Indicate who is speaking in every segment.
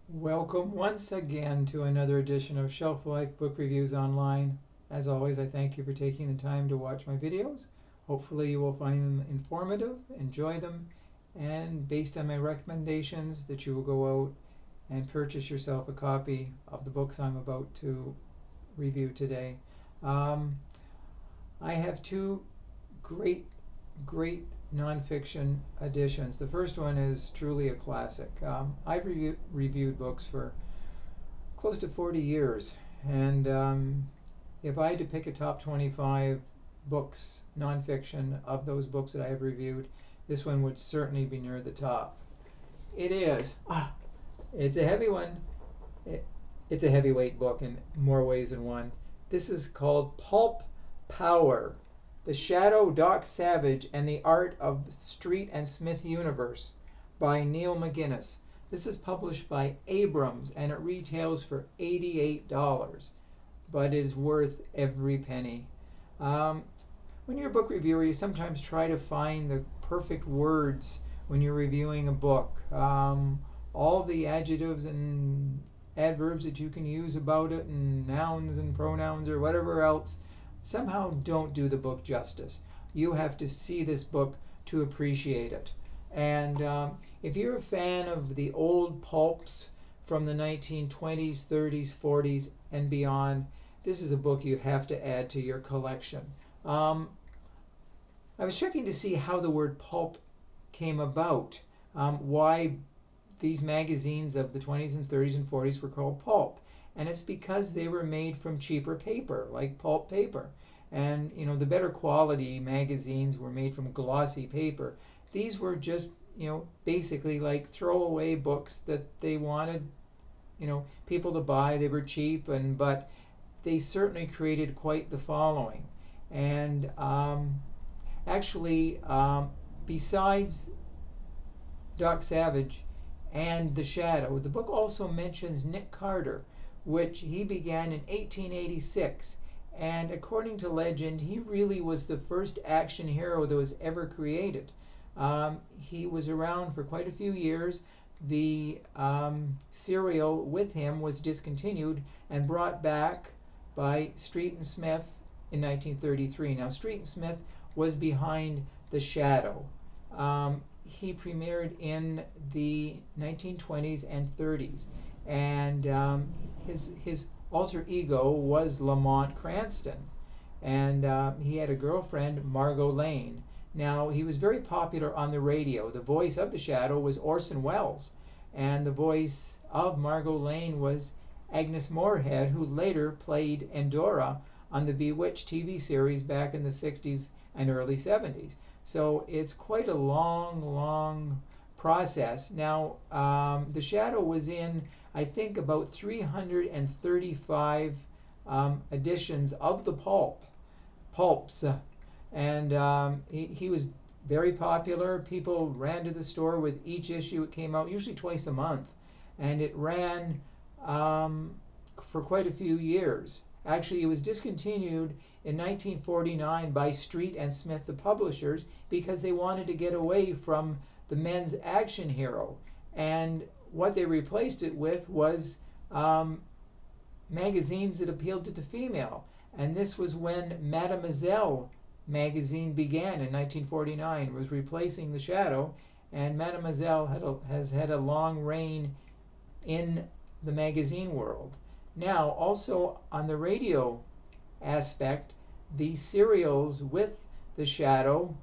Speaker 1: Welcome once again to another edition of Shelf Life Book Reviews Online. As always, I thank you for taking the time to watch my videos. Hopefully you will find them informative, enjoy them, and based on my recommendations that you will go out and purchase yourself a copy of the books I'm about to review today. I have two great nonfiction editions. The first one is truly a classic. I've reviewed books for close to 40 years, and if I had to pick a top 25 books, nonfiction, of those books that I have reviewed, this one would certainly be near the top. It is. It's a heavy one. It's a heavyweight book in more ways than one. This is called Pulp Power: The Shadow, Doc Savage, and the Art of the Street and Smith Universe by Neil McGinnis. This is published by Abrams and it retails for $88, but it is worth every penny. When you're a book reviewer, you sometimes try to find the perfect words when you're reviewing a book. All the adjectives and adverbs that you can use about it, and nouns and pronouns or whatever else, somehow don't do the book justice. You have to see this book to appreciate it. And if you're a fan of the old pulps from the 1920s, 30s, 40s, and beyond, this is a book you have to add to your collection. I was checking to see how the word pulp came about, why these magazines of the 20s and 30s and 40s were called pulp. And it's because they were made from cheaper paper, like pulp paper. And the better quality magazines were made from glossy paper. These were just basically like throwaway books that they wanted people to buy. They were cheap, but they certainly created quite the following. And besides Doc Savage and The Shadow, the book also mentions Nick Carter, which he began in 1886. And according to legend, he really was the first action hero that was ever created. He was around for quite a few years. The serial with him was discontinued and brought back by Street and Smith in 1933. Now, Street and Smith was behind The Shadow. He premiered in the 1920s and 30s, and his alter ego was Lamont Cranston, and he had a girlfriend, Margot Lane. Now, he was very popular on the radio. The voice of the Shadow was Orson Welles, and the voice of Margot Lane was Agnes Moorehead, who later played Endora on the Bewitched TV series back in the 60s and early 70s. So it's quite a long process. Now, The Shadow was in, I think, about 335 editions of the pulps, and he was very popular. People ran to the store with each issue. It came out usually twice a month, and it ran for quite a few years. Actually, it was discontinued in 1949 by Street and Smith, the publishers, because they wanted to get away from the men's action hero. And what they replaced it with was magazines that appealed to the female. And this was when Mademoiselle magazine began in 1949. It was replacing The Shadow, and Mademoiselle has had a long reign in the magazine world. Now, also on the radio aspect, the serials with The Shadow,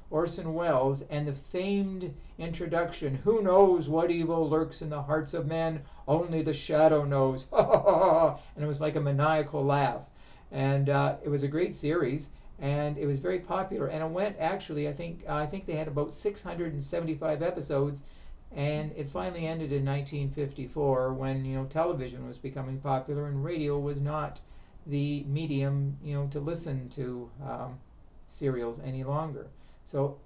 Speaker 1: Orson Welles, and the famed introduction, "Who knows what evil lurks in the hearts of men? Only the Shadow knows." And it was like a maniacal laugh. And it was a great series, and it was very popular. And it went, actually, I think they had about 675 episodes, and it finally ended in 1954 when television was becoming popular and radio was not the medium to listen to serials any longer. So,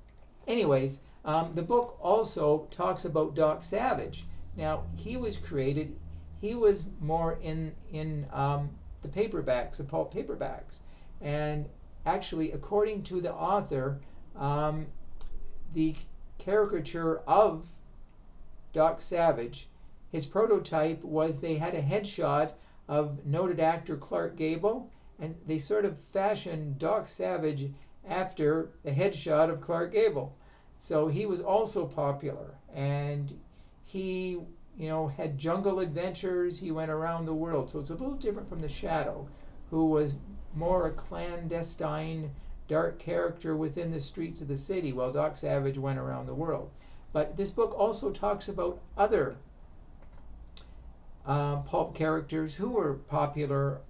Speaker 1: anyways, the book also talks about Doc Savage. Now, he was more in the paperbacks, the pulp paperbacks, and actually, according to the author, the caricature of Doc Savage his prototype was they had a headshot of noted actor Clark Gable, and they sort of fashioned Doc Savage after the headshot of Clark Gable. So he was also popular, and he, had jungle adventures. He went around the world. So it's a little different from the Shadow, who was more a clandestine, dark character within the streets of the city, while Doc Savage went around the world. But this book also talks about other pulp characters who were popular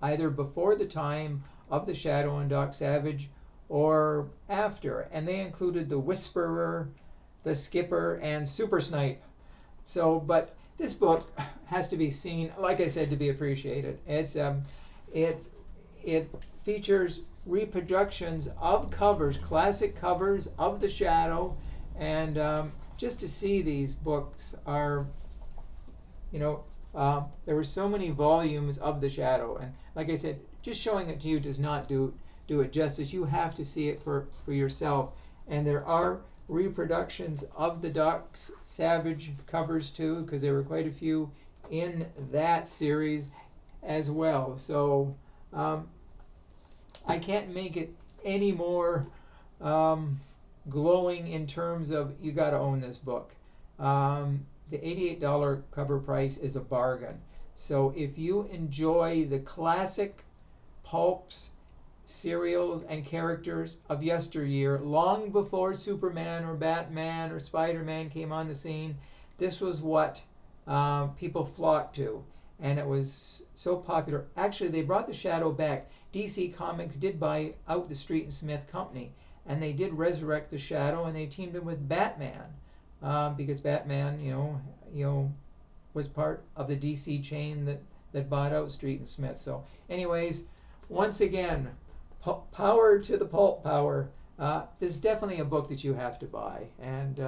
Speaker 1: either before the time of the Shadow and Doc Savage or after, and they included the Whisperer, the Skipper, and Super Snipe. So, but this book has to be seen, like I said, to be appreciated. It features reproductions of covers, classic covers of the Shadow, and just to see these books are, there were so many volumes of the Shadow, and like I said, just showing it to you does not do it justice. You have to see it for yourself. And there are reproductions of the Doc Savage covers too, because there were quite a few in that series as well. So I can't make it any more glowing in terms of you got to own this book. The $88 cover price is a bargain. So if you enjoy the classic pulps, serials, and characters of yesteryear, long before Superman or Batman or Spider-Man came on the scene, this was what people flocked to. And it was so popular. Actually, they brought the Shadow back. DC Comics did buy out the Street and Smith company, and they did resurrect the Shadow, and they teamed him with Batman, because Batman, was part of the DC chain that bought out Street and Smith. So, anyways, once again, power to the pulp power. This is definitely a book that you have to buy, and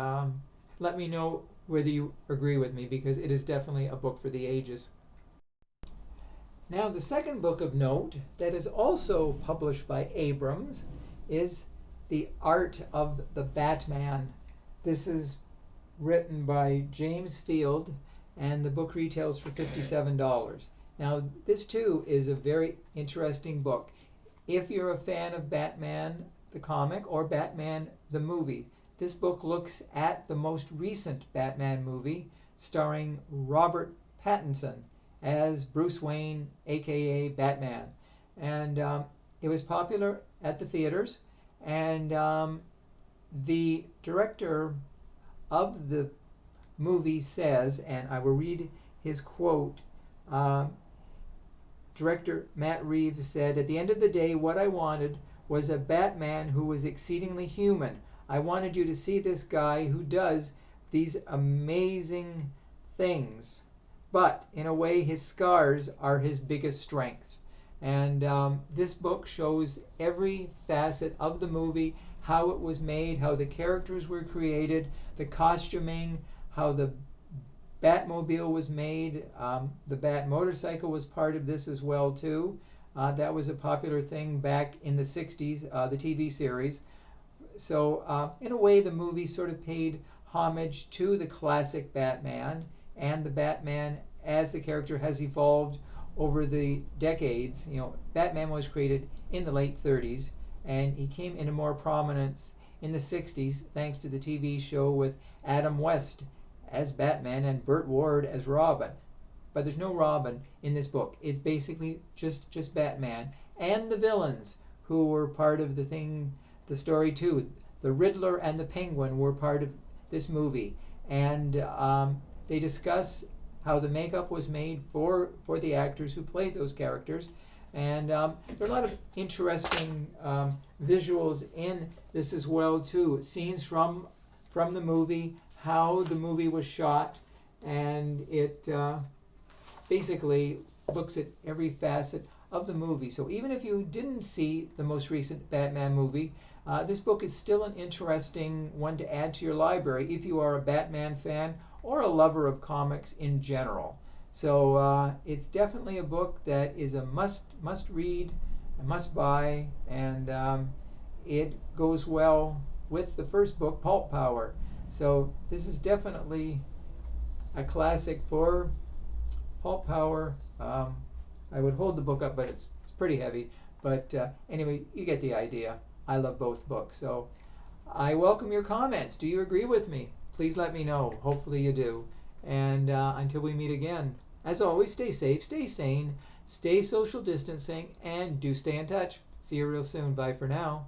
Speaker 1: let me know whether you agree with me, because it is definitely a book for the ages. Now, the second book of note that is also published by Abrams is The Art of the Batman. This is written by James Field, and the book retails for $57. Now, this too is a very interesting book. If you're a fan of Batman the comic or Batman the movie, this book looks at the most recent Batman movie starring Robert Pattinson as Bruce Wayne, aka Batman. And it was popular at the theaters, and the director of the movie says, and I will read his quote, director Matt Reeves said, "At the end of the day, what I wanted was a Batman who was exceedingly human. I wanted you to see this guy who does these amazing things. But in a way, his scars are his biggest strength." And this book shows every facet of the movie, how it was made, how the characters were created, the costuming, how the Batmobile was made. The Bat motorcycle was part of this as well too. That was a popular thing back in the 60s, the TV series. So in a way, the movie sort of paid homage to the classic Batman, and the Batman as the character has evolved over the decades. Batman was created in the late 30s, and he came into more prominence in the 60s thanks to the TV show with Adam West as Batman and Burt Ward as Robin. But there's no Robin in this book. It's basically just Batman and the villains who were part of the story too. The Riddler and the Penguin were part of this movie, and they discuss how the makeup was made for the actors who played those characters. And there are a lot of interesting visuals in this as well too. Scenes from the movie, how the movie was shot, and it basically looks at every facet of the movie. So even if you didn't see the most recent Batman movie, this book is still an interesting one to add to your library if you are a Batman fan or a lover of comics in general. So it's definitely a book that is a must read, a must buy, and it goes well with the first book, Pulp Power. So this is definitely a classic for Pulp Power. I would hold the book up, but it's pretty heavy. But anyway, you get the idea. I love both books. So I welcome your comments. Do you agree with me? Please let me know. Hopefully you do. And until we meet again, as always, stay safe, stay sane, stay social distancing, and do stay in touch. See you real soon. Bye for now.